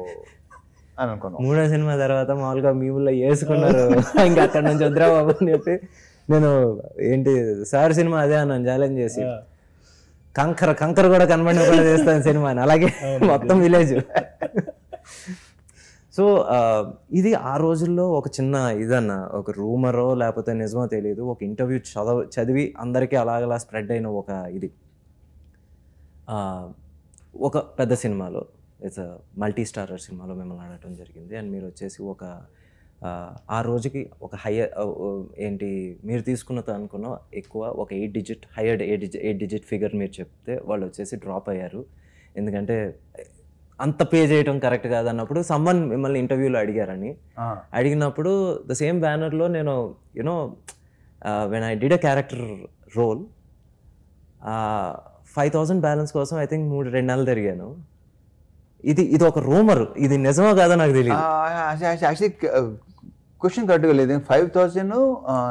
అని అనుకున్నాను. 3వ సినిమా తర్వాత మామూలుగా మీముల్లో వేసుకున్నారు, ఇంకా అక్కడ నుంచి వద్దురా బాబు అని చెప్పి నేను ఏంటి సార్ సినిమా అదే అన్నాను ఛాలెంజ్ చేసి, కంకర కూడా కనబడిన చేస్తాను సినిమా అని. అలాగే మొత్తం విలేజ్. సో ఇది ఆ రోజుల్లో ఒక చిన్న ఇదన్న, ఒక రూమరో లేకపోతే నిజమో తెలియదు, ఒక ఇంటర్వ్యూ చదివి అందరికీ అలాగలా స్ప్రెడ్ అయిన ఒక ఇది. ఒక పెద్ద సినిమాలో, ఇట్స్ మల్టీ స్టారర్ సినిమాలో మిమ్మల్ని ఆడటం జరిగింది. అండ్ మీరు వచ్చేసి ఒక ఆ రోజుకి ఒక ఏంటి మీరు తీసుకున్నది అనుకున్న ఎక్కువ ఒక 8 digit హైయర్డ్ 8 digit ఫిగర్ మీరు చెప్తే వాళ్ళు వచ్చేసి డ్రాప్ అయ్యారు. ఎందుకంటే అంత పే చేయడం కరెక్ట్ కాదు అన్నప్పుడు సమ్మన్ మిమ్మల్ని ఇంటర్వ్యూలో అడిగారని, అడిగినప్పుడు ద సేమ్ బ్యానర్లో నేను you know when I did a character role 5,000 balance కోసం ఐ థింక్ 2 నెలలు తిరిగాను. ఇది ఒక రూమర్, ఇది నిజమో కాదో నాకు తెలియదు. యాక్చువల్లీ క్వశ్చన్ కరెక్ట్గా లేదు. 5,000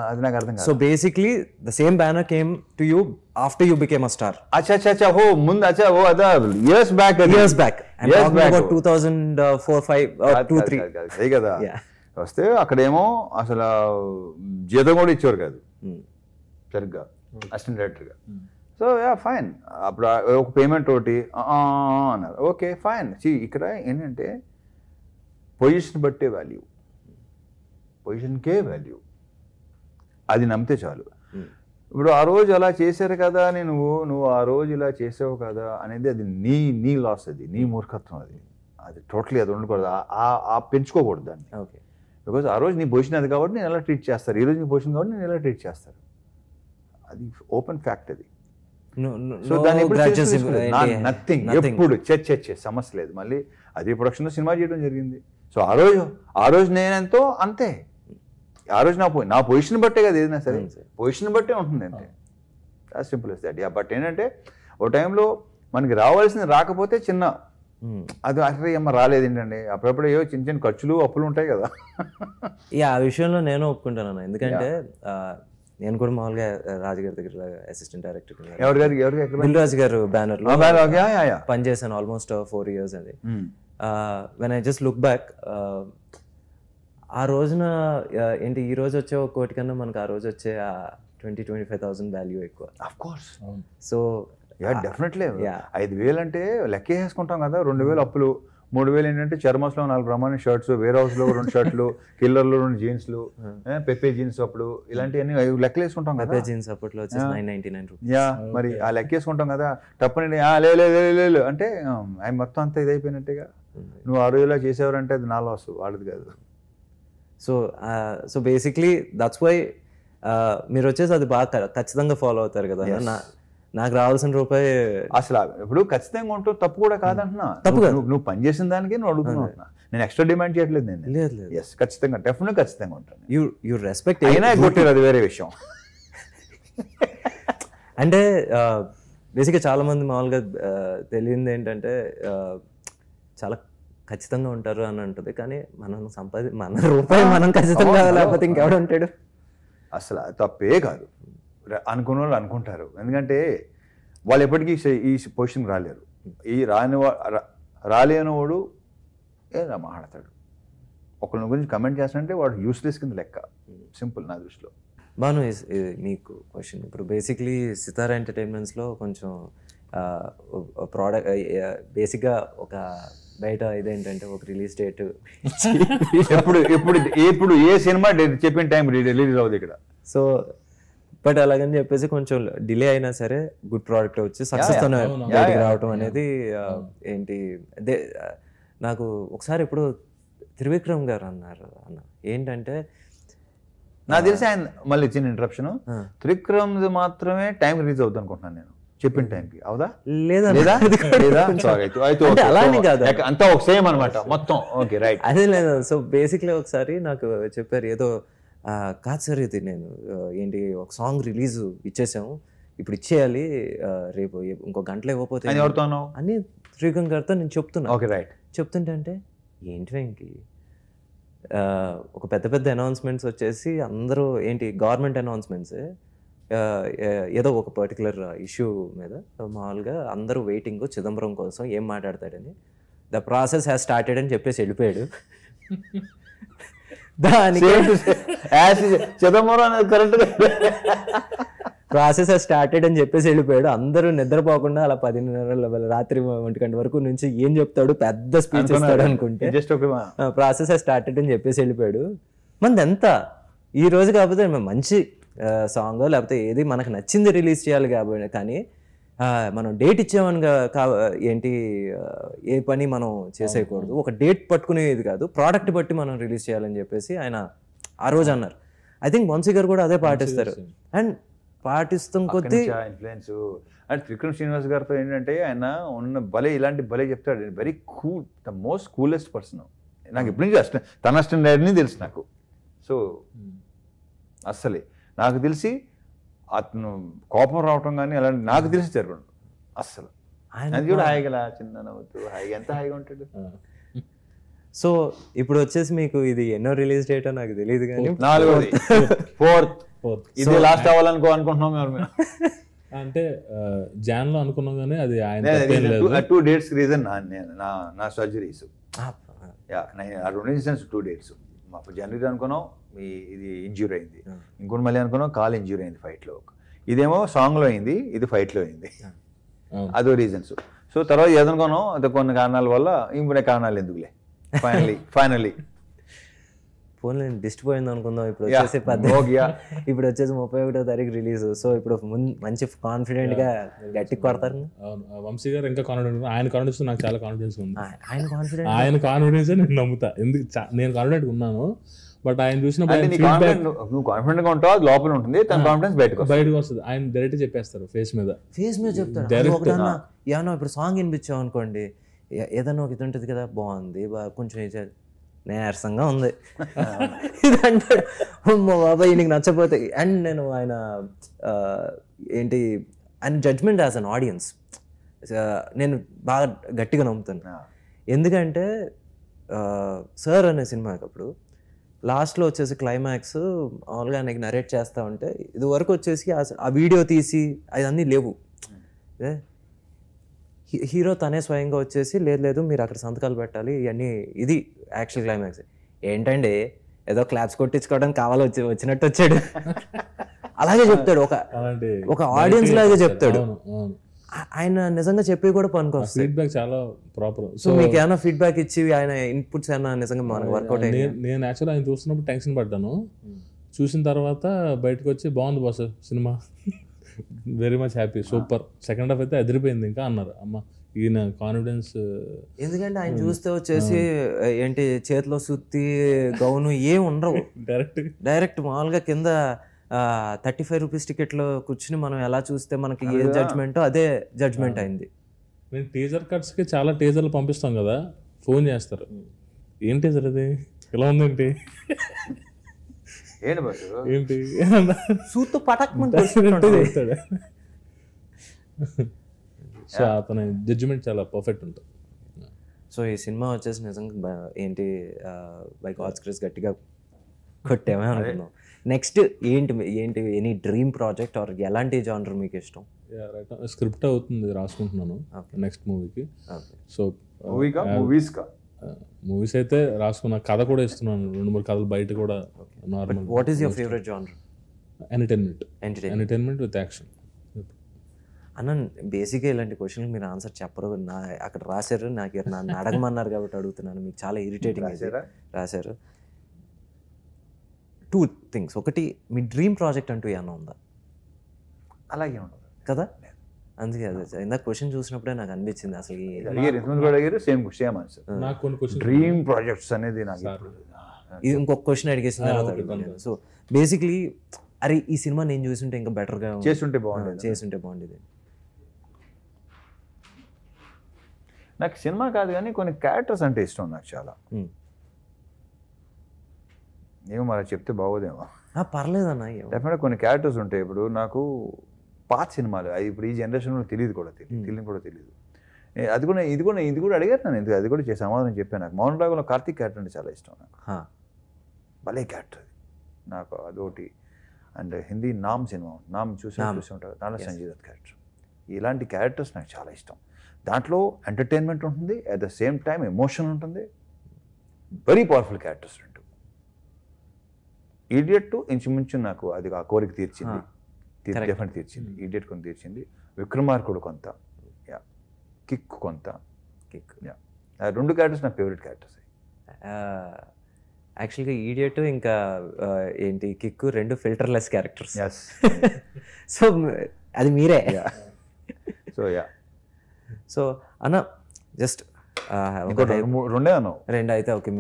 అది నాకు అర్థం కాదు. So basically the same banner came to you after you became a star. అచ్చా హో ముందు అచ్చా ఓ అదా ఇయర్స్ బ్యాక్ 2004-5 2-3 అదే కదా. వస్తే అక్కడేమో అసలు జీతం కూడా ఇచ్చేవారు కాదు సరిగ్గా అసిస్టెంట్ డైరెక్టర్గా. సో యా ఫైన్, అప్పుడు ఒక పేమెంట్ ఒకటి అన్నారు. Okay fine. ఇక్కడ ఏంటంటే పొజిషన్ బట్టే వాల్యూ, పొజిషన్కే వాల్యూ, అది నమ్మితే చాలు. ఇప్పుడు ఆ రోజు అలా చేశారు కదా అని నువ్వు ఆ రోజు ఇలా చేసావు కదా అనేది అది నీ లాస్, అది నీ మూర్ఖత్వం, అది టోటలీ అది ఉండకూడదు, పెంచుకోకూడదు దాన్ని. ఓకే, బికాజ్ ఆ రోజు నీ పొజిషన్ అది కాబట్టి నేను ఎలా ట్రీట్ చేస్తారు, ఈ రోజు నీ పొజిషన్ కాబట్టి నేను ఎలా ట్రీట్ చేస్తారు, అది ఓపెన్ ఫ్యాక్ట్ అది. సో దాన్ని నథింగ్, ఎప్పుడు సమస్య లేదు. మళ్ళీ అదే ప్రొడక్షన్లో సినిమా చేయడం జరిగింది. సో ఆ రోజు నేనెంతో అంతే, ఆ రోజు నా పొజిషన్ బట్టే కదా ఏదైనా సరే, పొజిషన్ బట్టే ఉంటుంది అంతే. Simple is that. బట్ ఏంటంటే ఓ టైంలో మనకి రావాల్సింది రాకపోతే చిన్న అది అసలు ఏమో రాలేదు ఏంటండి, అప్పుడప్పుడు ఏవో చిన్న చిన్న ఖర్చులు అప్పులు ఉంటాయి కదా. ఆ విషయంలో నేను ఒప్పుకుంటాను, ఎందుకంటే నేను కూడా మామూలుగా రాజుగారి దగ్గర అసిస్టెంట్ డైరెక్టర్ దిల్రాజు గారు బ్యానర్ లో పనిచేశాను ఆల్మోస్ట్ 4 years అది. When I just look back, ఆ రోజున ఏంటి ఈ రోజు వచ్చే 1 కోటి కన్నా మనకు ఆ రోజు వచ్చే 20,000-25,000 వాల్యూ ఎక్కువ. సో డెఫినెట్లీ 5,000 అంటే లెక్క వేసుకుంటాం కదా, 2,000 అప్పులు, 3,000 ఏంటంటే చర్మస్లో 4 బ్రహ్మాండ షర్ట్స్, వేర్ హౌస్లో 2 షర్ట్లు, కిల్లర్లో 2 జీన్స్లు, పెప్పే జీన్స్ అప్పుడు ఇలాంటివన్నీ లెక్కలు వేసుకుంటాం కదా. పెప్పే జీన్స్ అప్పట్లో వచ్చేసి 999 రూపీస్. మరి ఆ లెక్క వేసుకుంటాం కదా. తప్పని లేదు అంటే ఆయన మొత్తం అంతా ఇదైపోయినట్టుగా. నువ్వు ఆ రోజులా చేసేవారంటే అది నా లాస్, వాడిది కాదు. సో బేసిక్లీ దట్స్ వై మీరు వచ్చేసి అది బాగా ఖచ్చితంగా ఫాలో అవుతారు కదా. నాకు రావాల్సిన రూపాయి అసలు ఇప్పుడు ఖచ్చితంగా ఉంటూ తప్పు కూడా కాదంటున్నా, నువ్వు పనిచేసిన దానికి నువ్వు అడుగుతున్నా, నేను ఎక్స్ట్రా డిమాండ్ చేయట్లేదు. నేను లేదు ఎస్ ఖచ్చితంగా డెఫినెట్గా ఖచ్చితంగా ఉంటాను. యూ రెస్పెక్ట్ అయినా కొట్టేది అది వేరే విషయం. అంటే బేసిక్గా చాలా మంది మామూలుగా తెలియంది ఏంటంటే చాలా ఖచ్చితంగా ఉంటారు అని అంటుంది, కానీ మన రూపాయి మనం ఖచ్చితంగా లేకపోతే ఇంకెవడు ఉంటాడు. అసలు తప్పే కాదు, అనుకున్న వాళ్ళు అనుకుంటారు. ఎందుకంటే వాళ్ళు ఎప్పటికీ ఈ పొజిషన్కి రాలేరు. ఈ రాలేనివాడు ఏదో మాట్లాడతాడు, ఒకళ్ళ గురించి కమెంట్ చేస్తానంటే వాడు యూస్లెస్ కింద లెక్క. సింపుల్ నా దృష్టిలో. బాను, మీకు క్వశ్చన్. ఇప్పుడు బేసిక్లీ సితారా ఎంటర్టైన్మెంట్స్లో కొంచెం ప్రోడక్ట్ బేసిక్గా ఒక బయట ఇదేంటంటే ఒక రిలీజ్ డేట్ ఇప్పుడు ఏ సినిమా చెప్పిన టైం రిలీజ్ అవుతుంది ఇక్కడ. సో బట్ అలాగని చెప్పేసి కొంచెం డిలే అయినా సరే గుడ్ ప్రోడక్ట్ వచ్చి సక్సెస్తోనే బయటికి రావటం అనేది ఏంటి. నాకు ఒకసారి ఇప్పుడు త్రివిక్రమ్ గారు అన్నారు ఏంటంటే, నాకు తెలిసి ఆయన మళ్ళీ చిన్న ఇంటరప్షన్, త్రివిక్రమ్ మాత్రమే టైం రిలీజ్ అవుతుంది అనుకుంటున్నాను నేను చెప్పిన టైంకి. అవుదా లేదా అలానే కాదు, అంతా ఒక సేమ్ అనమాట మొత్తం. ఓకే రైట్, అదే లేదు. సో బేసిక్లీ ఒకసారి నాకు చెప్పారు ఏదో కాదు సార్ ఇది నేను ఏంటి ఒక సాంగ్ రిలీజ్ ఇచ్చేసాము, ఇప్పుడు ఇచ్చేయాలి, రేపు ఇంకో గంటలో ఇవ్వకపోతే అని త్రివిక్రమ్ గారితో నేను చెప్తున్నా. Okay right. చెప్తుంటే అంటే ఏంటి వెంకి ఒక పెద్ద అనౌన్స్మెంట్స్ వచ్చేసి అందరూ ఏంటి గవర్నమెంట్ అనౌన్స్మెంట్స్, ఏదో ఒక పర్టికులర్ ఇష్యూ మీద మామూలుగా అందరూ వెయిటింగ్ చిదంబరం కోసం ఏం మాట్లాడతాడని, ద ప్రాసెస్ హ్యాస్ స్టార్టెడ్ అని చెప్పేసి వెళ్ళిపోయాడు. దానికి చిదంబరం ప్రాసెస్ స్టార్టెడ్ అని చెప్పేసి వెళ్ళిపోయాడు. అందరూ నిద్రపోకుండా అలా 10:30 రాత్రి 1 గంట వరకు నుంచి ఏం చెప్తాడు, పెద్ద స్పీచ్ ఇస్తాడు అనుకుంటే ప్రాసెస్ స్టార్టెడ్ అని చెప్పేసి వెళ్ళిపోయాడు. మనది ఎంత ఈ రోజు కాకపోతే మంచి సాంగ్ లేకపోతే ఏది మనకు నచ్చింది రిలీజ్ చేయాలి కాబట్టి, కానీ మనం డేట్ ఇచ్చామని ఏంటి ఏ పని మనం చేసేయకూడదు, ఒక డేట్ పట్టుకునేది కాదు, ప్రోడక్ట్ బట్టి మనం రిలీజ్ చేయాలని చెప్పేసి ఆయన ఆ రోజు అన్నారు. ఐ థింక్ వంశీ గారు కూడా అదే పాటిస్తారు. అండ్ పాటిస్తాం కొద్దీ ఇన్ఫ్లుయెన్స్. అండ్ విక్రమ్ శ్రీనివాస్ గారితో ఏంటంటే ఆయన ఉన్న ఇలాంటి భలే చెప్తాడు. Very cool, the most coolest person. నాకు ఎప్పటి నుంచి తన అసిస్టెంట్ డైరెక్టర్ని తెలుసు నాకు. సో అస్సలే నాకు తెలిసి అతను కోపం రావటం కానీ అలాంటి నాకు తెలిసి జరగదు అస్సలు. అది కూడా హాయిగా చిన్న నవ్వుతూ హాయిగా ఎంత హాయిగా ఉంటాడు. సో ఇప్పుడు వచ్చేసి మీకు ఇది ఎన్నో రిలీజ్ డేటో నాకు తెలియదు కానీ 4th 4th ఇది లాస్ట్ అనుకుంటున్నాం మేము. అంటే జాన్లో అనుకున్నాం కానీ అది ఆయన 2 dates రీజన్ నా సర్జరీస్. ఆ 2 ఇన్సిడెంట్స్ 2 dates. మాకు జనవరి అనుకున్నాం ఇది ఇంజ్యూరీ అయింది, ఇంకోటి మళ్ళీ అనుకున్నాం కాల్ ఇంజ్యూరీ అయింది ఫైట్లో. ఇదేమో సాంగ్లో అయింది, ఇది ఫైట్లో అయింది. అదో రీజన్స్. సో తర్వాత ఏదనుకున్నాం అది కొన్ని కారణాల వల్ల ఇంకొన్ని కారణాలు ఎందుకులే ఫైనలీ ఫోన్ డిస్టర్బ్ అయింది అనుకుందాం. ఇప్పుడు వచ్చేసి ఇప్పుడు వచ్చేసి 31వ తారీఖు రిలీజ్. సో ఇప్పుడు మంచి కాన్ఫిడెంట్ గా గట్టికి కొడతారు. వంశీ గారు ఇంకా కాన్ఫిడెంట్, ఆయన కాన్ఫిడెన్స్ నాకు చాలా కాన్ఫిడెన్స్ ఉంది. ఆయన కాన్ఫిడెన్స్ నేను నమ్ముతా. ఎందుకు నేను కాన్ఫిడెంట్ ఉన్నాను, బట్ ఆయన చూసినప్పుడు నువ్వు కాన్ఫిడెంట్ గా ఉంటావు, లోపల ఉంటుంది, తన కాన్ఫిడెన్స్ బయటకు వస్తుంది. ఆయన డైరెక్ట్ చెప్పేస్తారు, ఫేస్ మీద చెప్తారు. ఏమన్నా ఇప్పుడు సాంగ్ వినిపించావు అనుకోండి, ఏదన్నా ఒక ఇది ఉంటుంది కదా, బాగుంది కొంచెం నీరసంగా ఉంది ఇదంటే బాబాయ్ నీకు నచ్చపోతే. అండ్ నేను ఆయన ఏంటి ఆయన జడ్జ్మెంట్ యాజ్ అన్ ఆడియన్స్ నేను బాగా గట్టిగా నమ్ముతాను. ఎందుకంటే సార్ అనే సినిమాకి అప్పుడు లాస్ట్లో వచ్చేసి క్లైమాక్స్ మామూలుగా ఆయనకి నరేట్ చేస్తూ ఉంటే ఇది వరకు వచ్చేసి ఆ వీడియో తీసి అవన్నీ లేవు. హీరో తనే స్వయంగా వచ్చేసి లేదు మీరు అక్కడ సంతకాలు పెట్టాలి ఇవన్నీ, ఇది యాక్చువల్ క్లైమాక్స్. ఏంటండి ఏదో క్లాప్స్ కొట్టించుకోవడానికి వచ్చినట్టు వచ్చాడు, అలాగే చెప్తాడు, ఒక ఆడియన్స్ లాగా చెప్తాడు. ఆయన నిజంగా చెప్పి కూడా పనికొస్తుంది. ఫీడ్బ్యాక్ చాలా ప్రాపర్. సో మీకు ఏమైనా ఫీడ్బ్యాక్ ఇచ్చి ఆయన ఇన్పుట్స్ ఏమైనా నిజంగా మనకు వర్కౌట్ అయ్యి? నేను యాక్చువల్ ఆయన చూస్తున్నప్పుడు టెన్షన్ పడ్డాను. చూసిన తర్వాత బయటకు వచ్చి బాగుంది boss cinema, very much happy, super, second half అయితే అదిరిపోయింది ఇంకా అన్నారు. అమ్మ ఈయన కాన్ఫిడెన్స్. ఎందుకంటే ఆయన చూస్తే వచ్చేసి ఏంటి చేతిలో సుత్తి గౌను ఏం ఉండవు, డైరెక్ట్ మామూలుగా కింద 35 రూపీస్ టికెట్లో కూర్చుని మనం ఎలా చూస్తే మనకి ఏ జడ్జ్మెంటో అదే జడ్జ్మెంట్ అయింది. మేము టీజర్ కట్స్కి చాలా టీజర్లు పంపిస్తాం కదా, ఫోన్ చేస్తారు, ఏం టీజర్ అది ఇలా ఉందేంటి ఏంటి సూతో పటాక్మంటే. సో అతని జడ్జిమెంట్ చాలా పర్ఫెక్ట్ ఉంటుంది. సో ఈ సినిమా వచ్చేసి నిజంగా ఏంటి బై గాడ్స్ గ్రేస్ గట్టిగా కొట్టేమే అనుకున్నాం. నెక్స్ట్ ఏంటి ఎనీ డ్రీమ్ ప్రాజెక్ట్ ఆర్ ఎలాంటి జానర్ మీకు ఇష్టం? స్క్రిప్ట్ అవుతుంది, రాసుకుంటున్నాను నెక్స్ట్ మూవీకి. సో మూవీస్ అయితే రాసుకున్నా, కథ కూడా ఇస్తున్నాను, 2-3 కథలు బయట కూడా. Normal. What is your favourite genre? Entertainment with action. అన్న బేసిక్గా ఇలాంటి క్వశ్చన్లు మీరు ఆన్సర్ చెప్పరు, అక్కడ రాశారు, నన్ను అడగమన్నారు కాబట్టి అడుగుతున్నాను. మీకు చాలా ఇరిటేటింగ్ రాశారు. 2 things. ఒకటి, మీ డ్రీమ్ ప్రాజెక్ట్ అంటూ ఏమన్నా ఉందా? అలాగే ఉండదు కదా, అందుకే అదే ఇందాక క్వశ్చన్ చూసినప్పుడే నాకు అనిపించింది అసలు డ్రీమ్ ప్రాజెక్ట్స్ అనేది. ఇది ఇంకొక క్వశ్చన్ అడిగేసిన తర్వాత. సో బేసిక్లీ అరే ఈ సినిమా నేను చూస్తుంటే ఇంకా బెటర్గా చేస్తుంటే బాగుండేది. నాకు సినిమా కాదు కానీ కొన్ని క్యారెక్టర్స్ అంటే ఇష్టం నాకు చాలా. ఏమో మరి చెప్తే బాగోదేమో. పర్లేదన్న, డెఫినెట్గా కొన్ని క్యారెక్టర్స్ ఉంటాయి. ఇప్పుడు నాకు పాత సినిమాలు అది ఇప్పుడు ఈ జనరేషన్లో తెలియదు కూడా తెలియదు. ఇది కూడా అడిగారు నన్ను, ఎందుకు అది కూడా చేసి సమాధానం చెప్పాను. నాకు మౌన రాగంలో కార్తీక్ క్యారెక్టర్ అంటే చాలా ఇష్టం నాకు. భలే క్యారెక్టర్ అది నాకు, అదొకటి. అండ్ హిందీ నామ్ చూసి ఉంటారు, దాంట్లో సంజయ్ దత్ క్యారెక్టర్. ఇలాంటి క్యారెక్టర్స్ నాకు చాలా ఇష్టం. దాంట్లో ఎంటర్టైన్మెంట్ ఉంటుంది, at the same time emotion ఉంటుంది. వెరీ పవర్ఫుల్ క్యారెక్టర్స్ రెండు. ఈడియట్ ఇంచుమించు నాకు అది ఆ కోరిక తీర్చింది, డెఫినెట్ తీర్చింది. ఈడియట్ కొంత తీర్చింది, విక్రమార్కుడు కొంత, కిక్ కొంత. ఆ 2 క్యారెక్టర్స్ నా ఫేవరెట్ క్యారెక్టర్స్. యాక్చువల్గా ఈడియట్ ఇంకా ఏంటి కిక్ 2 ఫిల్టర్లెస్ క్యారెక్టర్స్. సో అది మీరే. సో అన్న జస్ట్ 2 అన్నావు. 2 అయితే ఓకే.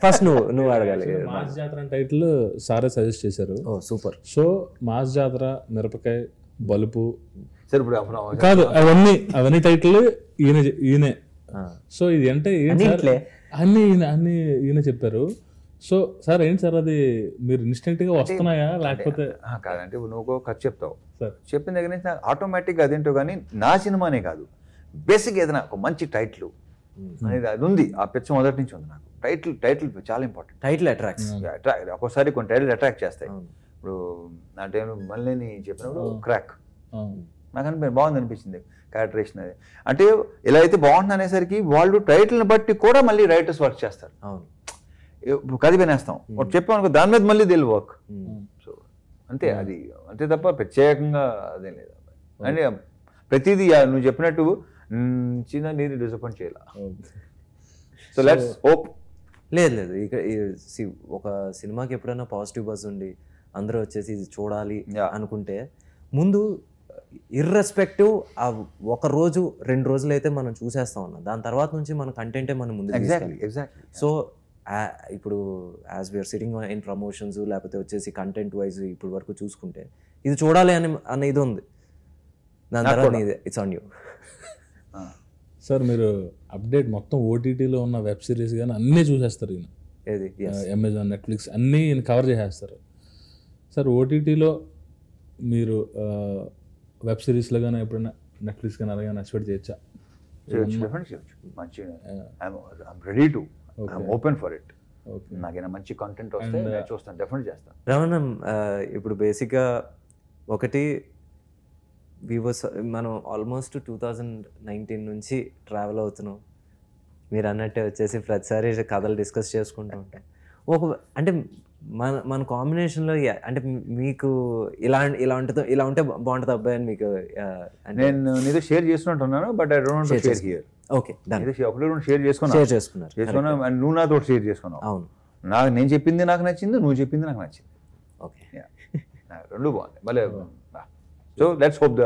ఫస్ట్ నువ్వు అడగాలి. మాస్ జాతర టైటిల్ సారే సజెస్ట్ చేశారు. ఓ సూపర్. సో మాస్ జాతర, మిరపకాయ, బలుపు సరే ఇప్పుడు కాదు, అవన్నీ టైటిల్ ఈయనే. సో ఇది అంటే ఏంటి సార్, అన్ని ఈయన చెప్పారు. సో సార్ ఏంటి సార్ అది మీరు ఇన్స్టెంట్ గా వస్తున్నాయా లేకపోతే? కాదంటే నువ్వు ఖర్చు చెప్తావు సార్, చెప్పిన దగ్గర నుంచి ఆటోమేటిక్గా అదేంటో కానీ నా సినిమానే కాదు, బేసిక్ ఏదైనా ఒక మంచి టైటిల్ అనేది అది ఉంది. ఆ పిచ్చ మొదటి నుంచి ఉంది నాకు. టైటిల్ చాలా ఇంపార్టెంట్. Title attracts. ఒక్కోసారి కొన్ని టైటిల్ అట్రాక్ట్ చేస్తాయి. ఇప్పుడు నా టైంలో మళ్ళీ చెప్పినప్పుడు క్రాక్ నాకు బాగుంది అనిపించింది క్యారెక్టరేషన్. అది అంటే ఇలా అయితే బాగుంటుంది అనేసరికి వాళ్ళు టైటిల్ని బట్టి కూడా మళ్ళీ రైటర్స్ వర్క్ చేస్తారు. కథ వినేస్తాం చెప్పామనుకో, దాని మీద మళ్ళీ దిల్ వర్క్. సో అంతే, అది అంతే తప్ప ప్రత్యేకంగా అదేం లేదు. అంటే ప్రతిదీ నువ్వు చెప్పినట్టు చిన్న నీరు డిసప్పాయింట్ చేయాల. So let's hope. లేదు ఇక్కడ ఒక సినిమాకి ఎప్పుడైనా పాజిటివ్ బజ్ ఉండి అందరూ వచ్చేసి ఇది చూడాలి అనుకుంటే ముందు ఇర్రెస్పెక్టివ్ ఆ ఒక రోజు 2 రోజులు అయితే మనం చూసేస్తాం అన్న, దాని తర్వాత నుంచి మన కంటెంటే మనం ముందు. సో ఇప్పుడు as we're sitting in promotions లేకపోతే వచ్చేసి కంటెంట్ వైజ్ ఇప్పుడు వరకు చూసుకుంటే ఇది చూడాలి అనే ఇది ఉంది. దాని తర్వాత ఇట్స్ ఆన్ యూ. సార్ మీరు అప్డేట్ మొత్తం ఓటీటీలో ఉన్న వెబ్ సిరీస్ కానీ అన్నీ చూసేస్తారు ఈయన. ఏది అమెజాన్, నెట్ఫ్లిక్స్ అన్నీ ఈయన కవర్ చేసేస్తారు. సార్ ఓటీటీలో మీరు వెబ్ సిరీస్లో కానీ ఎప్పుడైనా నెట్ఫ్లిక్స్ కానీ అలాగే ఎక్స్పెక్ట్ చేయొచ్చా? Ready to open for it. నాకైనా మంచి కంటెంట్ వస్తే చూస్తాను, డెఫినెట్ చేస్తాను. రమణ, ఇప్పుడు బేసిక్గా ఒకటి మనం ఆల్మోస్ట్ 2019 నుంచి ట్రావెల్ అవుతున్నాం. మీరు అన్నట్టే వచ్చేసి ప్రతిసారి కథలు డిస్కస్ చేసుకుంటూ ఉంటాం. అంటే మన కాంబినేషన్లో అంటే మీకు ఇలా ఉంటే బాగుంటుంది అబ్బాయి అని మీకు నేను నీతో షేర్ చేసుకుంటున్నాను, but I don't want to share here. Okay, ఒకటి షేర్ చేసుకున్నాను, నువ్వు నాతో షేర్ చేసుకున్నావు. అవును, నేను చెప్పింది నాకు నచ్చింది, నువ్వు చెప్పింది నాకు నచ్చింది. ఓకే, రెండు బాగుంది. మళ్ళీ so let's hope the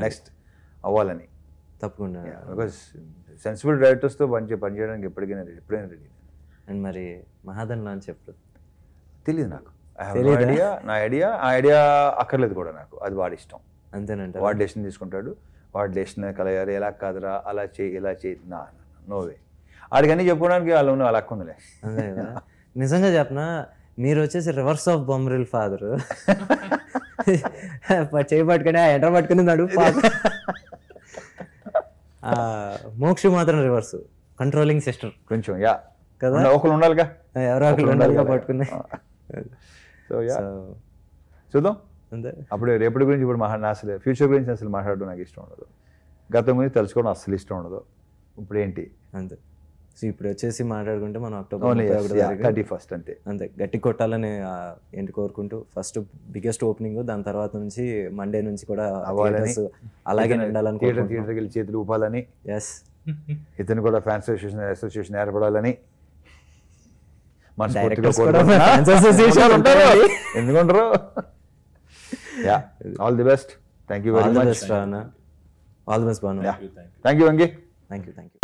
next అవ్వాలని. తప్పకుండా, బికాస్ సెన్సిబుల్ డైరెక్టర్స్తో పనిచేయడానికి ఎప్పుడైనా రెడీ. అండ్ మరి మహాదన్ లాంచ్ ఎప్పుడు తెలియదు నాకు. నా ఐడియా అక్కర్లేదు కూడా నాకు, అది వాడి ఇష్టం. అంతేనంట, వాడు డెసిషన్ తీసుకుంటాడు. వాడు డెసిషన్ కలగారు, ఎలా కాదురా అలా చేయి ఇలా చేయి, నోవే ఆడికన్నీ చెప్పుకోవడానికి వాళ్ళు అలా ఉందిలే. అంతే కదా. నిజంగా చెప్పనా, మీరు వచ్చేసి రివర్స్ ఆఫ్ బొమ్మరిల్ ఫాదర్. చేయి పట్టుకుని ఎంటర్ పట్టుకుని నడుపు. మోక్షి మాత్రం రివర్స్, కంట్రోలింగ్ సిస్టర్ కొంచెం కదా, ఒకరు ఉండాలిగా, ఎవరో ఒకరు ఉండాలిగా పట్టుకుని. సో చూద్దాం అంతే. అప్పుడు రేపటి గురించి ఇప్పుడు అసలు ఫ్యూచర్ గురించి అసలు మాట్లాడడం నాకు ఇష్టం ఉండదు, గతం గురించి తెలుసుకోవడం అసలు ఇష్టం ఉండదు. ఇప్పుడు ఏంటి అంతే. సో ఇప్పుడు వచ్చేసి మాట్లాడుకుంటే మనం October 31 అంతే అంతే గట్టి కొట్టాలని ఏంటి కోరుకుంటూ ఫస్ట్ బిగ్గెస్ట్ ఓపెనింగ్, దాని తర్వాత నుంచి మండే నుంచి కూడా అలాగే ఉండాలని, థియేటర్కి వెళ్ళి చేతులు ఊపాలని, ఎస్ ఇతను కూడా ఫ్యాన్స్ అసోసియేషన్ ఏర్పడాలని, ఎందుకుంటారు. All the best. Thank you very much. All the best Banu. Thank you Venky. Thank you.